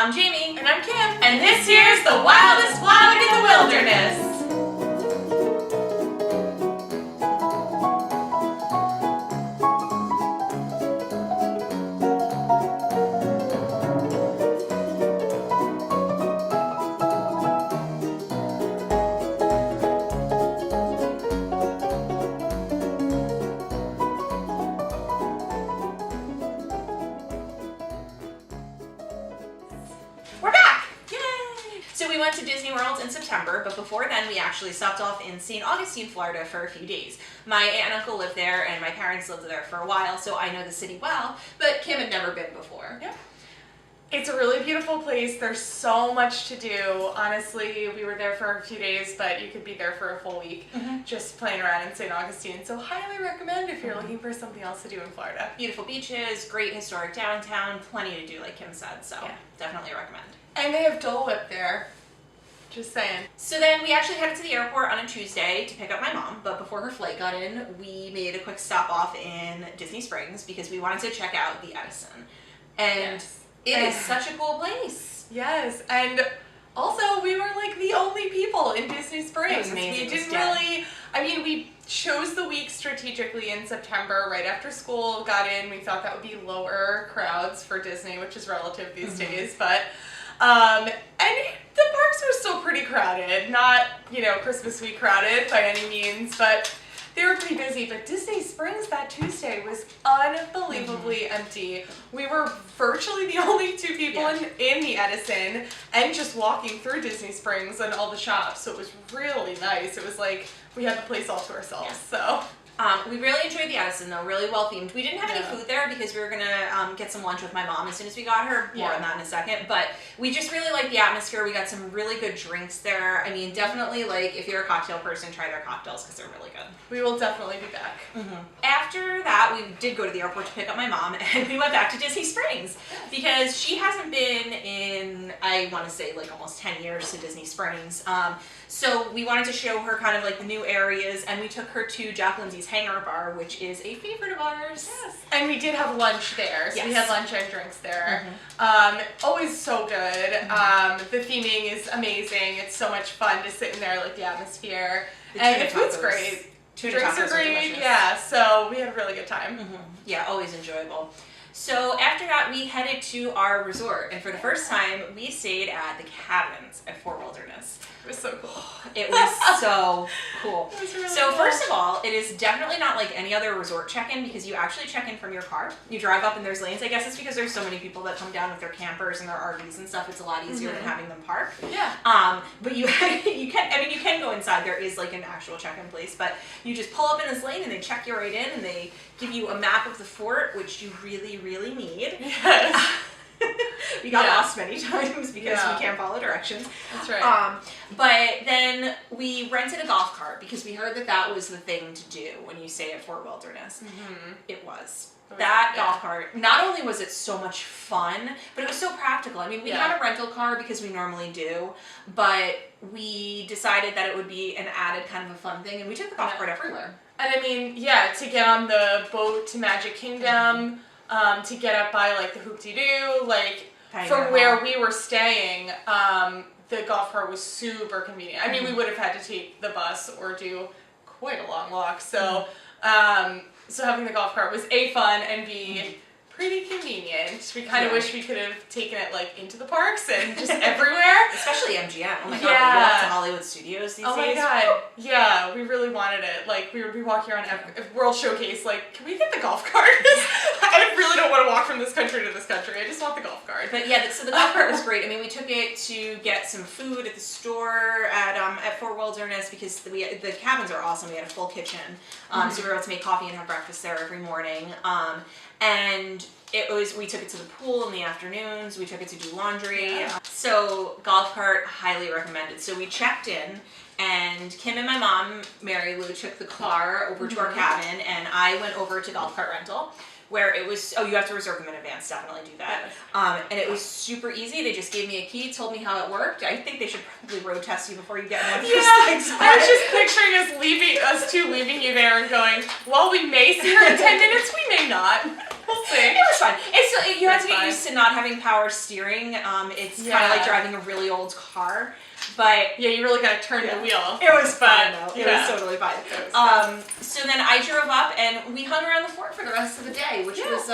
I'm Jamie. And I'm Kim. And this here's the Wildest Wild in the Wilderness. We're back! Yay! So we went to Disney World in September, but before then we actually stopped off in St. Augustine, Florida for a few days. My aunt and uncle lived there and my parents lived there for a while, so I know the city well, but Kim had never been before. Yep. It's a really beautiful place. There's so much to do. Honestly, we were there for a few days, but you could be there for a full week just playing around in St. Augustine. So highly recommend if you're looking for something else to do in Florida. Beautiful beaches, great historic downtown, plenty to do like Kim said, so Yeah. definitely recommend. And they have Dole Whip there. Just saying. So then we actually headed to the airport on a Tuesday to pick up my mom, but before her flight got in, we made a quick stop off in Disney Springs because we wanted to check out the Edison. And it is such a cool place. Yes, and also we were like the only people in Disney Springs. It was amazing. We didn't really, we chose the week strategically in September, right after school got in. We thought that would be lower crowds for Disney, which is relative these days, but and the parks were still pretty crowded. Not, Christmas week crowded by any means, but they were pretty busy. But Disney Springs that Tuesday was unbelievably empty. We were virtually the only two people in the Edison and just walking through Disney Springs and all the shops. So it was really nice. It was like we had the place all to ourselves. So. We really enjoyed the Edison though, really well themed. We didn't have any food there because we were gonna get some lunch with my mom as soon as we got her. More on that in a second. But we just really liked the atmosphere. We got some really good drinks there. I mean, definitely if you're a cocktail person, try their cocktails because they're really good. We will definitely be back. After that, we did go to the airport to pick up my mom and we went back to Disney Springs because she hasn't been in, I want to say almost 10 years to Disney Springs. So we wanted to show her kind of the new areas and we took her to Jock Lindsey's Hangar bar, which is a favorite of ours. Yes. And we did have lunch there. So we had lunch and drinks there. Always so good. The theming is amazing. It's so much fun to sit in there, the atmosphere. And the food's great. Drinks are great. Yeah, so we had a really good time. Yeah, always enjoyable. So after that, we headed to our resort, and for the first time, we stayed at the cabins at Fort Wilderness. It was so cool. It was so cool. It was really so cool. First of all, it is definitely not like any other resort check-in because you actually check in from your car. You drive up and there's lanes. I guess it's because there's so many people that come down with their campers and their RVs and stuff. It's a lot easier than having them park. Yeah. But you can go inside. There is an actual check-in place, but you just pull up in this lane and they check you right in and they give you a map of the fort, which you really, really need. Yes. We got lost many times because we can't follow directions. That's right. But then we rented a golf cart because we heard that was the thing to do when you stay at Fort Wilderness. It was. That golf cart, not only was it so much fun, but it was so practical. I mean, we had a rental car because we normally do, but we decided that it would be an added kind of a fun thing, and we took the golf cart everywhere. And I mean, to get on the boat to Magic Kingdom, to get up by the Hoop De Doo, from where we were staying, the golf cart was super convenient. I mean, we would have had to take the bus or do quite a long walk. So, so having the golf cart was A, fun, and B, pretty convenient. We kind of wish we could have taken it into the parks and just everywhere. Especially MGM. Oh my god, we walk to Hollywood Studios these days. Oh my god. Yeah, we really wanted it. We would be walking around World Showcase, can we get the golf cart? I really don't want to walk from this country to this country. I just want the golf cart. But yeah, so the golf cart was great. I mean, we took it to get some food at the store at Fort Wilderness because the cabins are awesome. We had a full kitchen. So we were able to make coffee and have breakfast there every morning. And we took it to the pool in the afternoons. We took it to do laundry. So golf cart, highly recommended. So we checked in and Kim and my mom, Mary Lou, took the car over to our cabin and I went over to golf cart rental where it was, you have to reserve them in advance, definitely do that. And it was super easy. They just gave me a key, told me how it worked. I think they should probably road test you before you get one of those things. I was just picturing us two leaving you there and going, well, we may see her in 10 minutes, we may not. We'll see. It was fun. You have to get fun. used to not having power steering. It's kind Yeah. of like driving a really old car, but Yeah, you really gotta turn the wheel. it was fun though. It Yeah. was totally fun. It was fun. So then I drove up and we hung around the fort for the rest of the day, which Yeah. was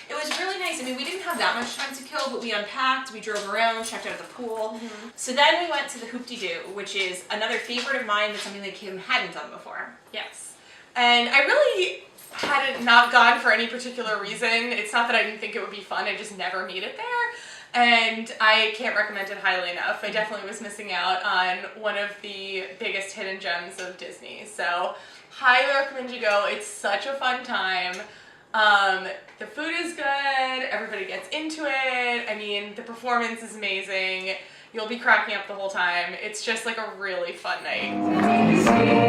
it was really nice. I mean, we didn't have that much time to kill, but we unpacked, we drove around, checked out the pool. So then we went to the Hoop De Doo, which is another favorite of mine, but something that Kim hadn't done before. Yes. And I really hadn't not gone for any particular reason. It's not that I didn't think it would be fun, I just never made it there. And I can't recommend it highly enough. I definitely was missing out on one of the biggest hidden gems of Disney. So highly recommend you go. It's such a fun time. The food is good, everybody gets into it. I mean, the performance is amazing. You'll be cracking up the whole time. It's just like a really fun night.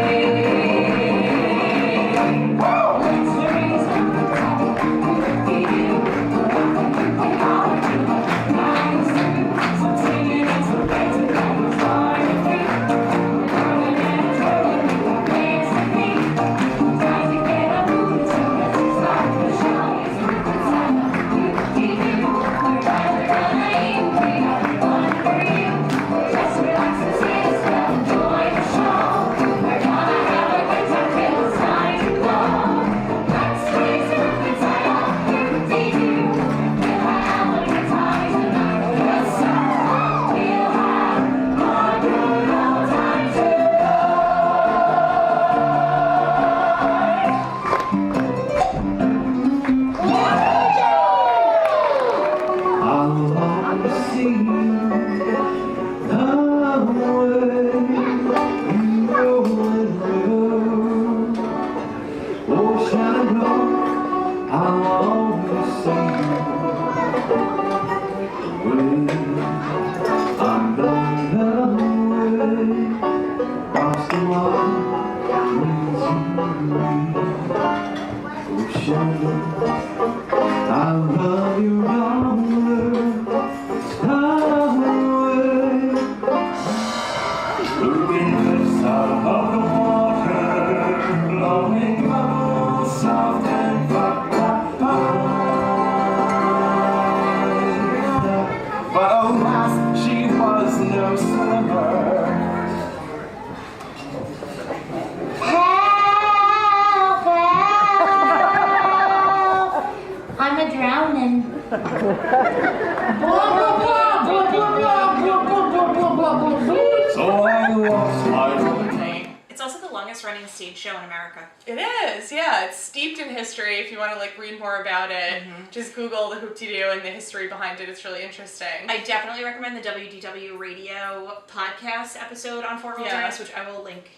It's also the longest running stage show in America. It is, yeah. It's steeped in history. If you want to like read more about it, just Google the Hoop De Doo and the history behind it. It's really interesting. I definitely recommend the WDW radio podcast episode on Fort Wilderness, which I will link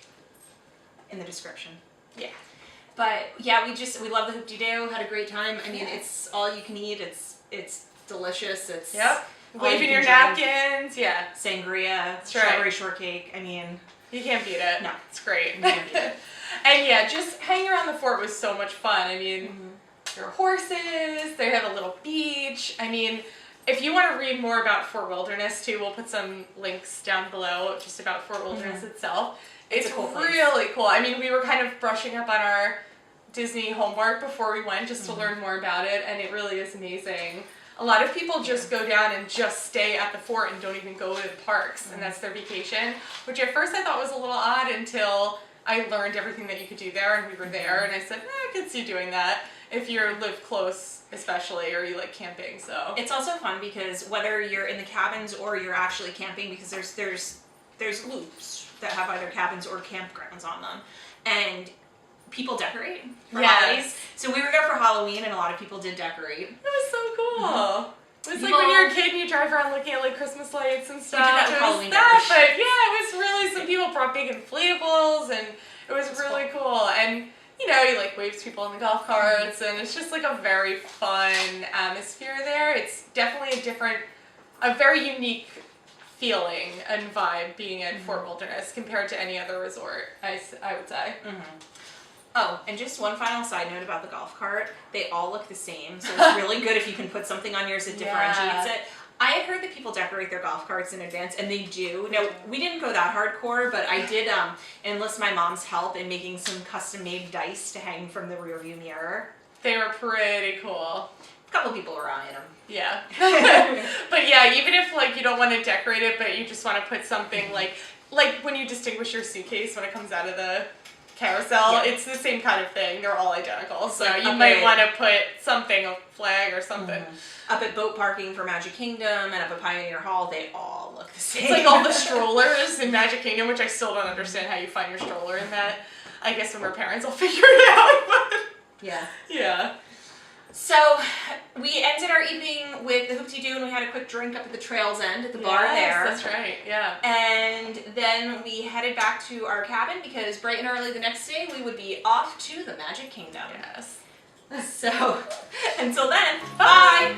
in the description. Yeah. But yeah, we love the Hoop De Doo. Had a great time. I mean, it's all you can eat. It's delicious. It's waving your napkins. Yeah. Sangria, That's right. strawberry shortcake. I mean, you can't beat it. No. It's great. You can't beat it. And yeah, just hanging around the fort was so much fun. I mean, there are horses, they have a little beach. I mean, if you want to read more about Fort Wilderness too, we'll put some links down below just about Fort Wilderness itself. It's a cool place. really cool. I mean, we were kind of brushing up on our Disney homework before we went just to learn more about it, and it really is amazing. A lot of people just go down and just stay at the fort and don't even go to the parks, and that's their vacation, which at first I thought was a little odd until I learned everything that you could do there, and we were there, and I said, I could see doing that if you live close, especially, or you like camping. So it's also fun because whether you're in the cabins or you're actually camping, because there's loops that have either cabins or campgrounds on them, and people decorate for holidays. So we were there for Halloween, and a lot of people did decorate. It was so cool. It was like when you're a kid and you drive around looking at like Christmas lights and stuff. We did that with Halloween but yeah, it was really, some people brought big inflatables, and it was really cool. And you know, you like waves people on the golf carts, and it's just like a very fun atmosphere there. It's definitely a very unique feeling and vibe being at Fort Wilderness compared to any other resort, I would say. Oh, and just one final side note about the golf cart. They all look the same, so it's really good if you can put something on yours that differentiates it. I had heard that people decorate their golf carts in advance, and they do. Now, we didn't go that hardcore, but I did enlist my mom's help in making some custom-made dice to hang from the rearview mirror. They were pretty cool. A couple of people were eyeing them. Yeah. But yeah, even if like you don't want to decorate it, but you just want to put something like when you distinguish your suitcase when it comes out of the carousel, it's the same kind of thing. They're all identical. So like you might want to put something, a flag or something. Up at boat parking for Magic Kingdom and up at Pioneer Hall, they all look the same. It's like all the strollers in Magic Kingdom, which I still don't understand how you find your stroller in that. I guess when we're parents, I'll figure it out. But yeah. Yeah. So we ended our evening with the Hoop De Doo, and we had a quick drink up at the Trails End at the bar there. That's right, yeah. And then we headed back to our cabin because bright and early the next day we would be off to the Magic Kingdom. Yes. So until then, bye!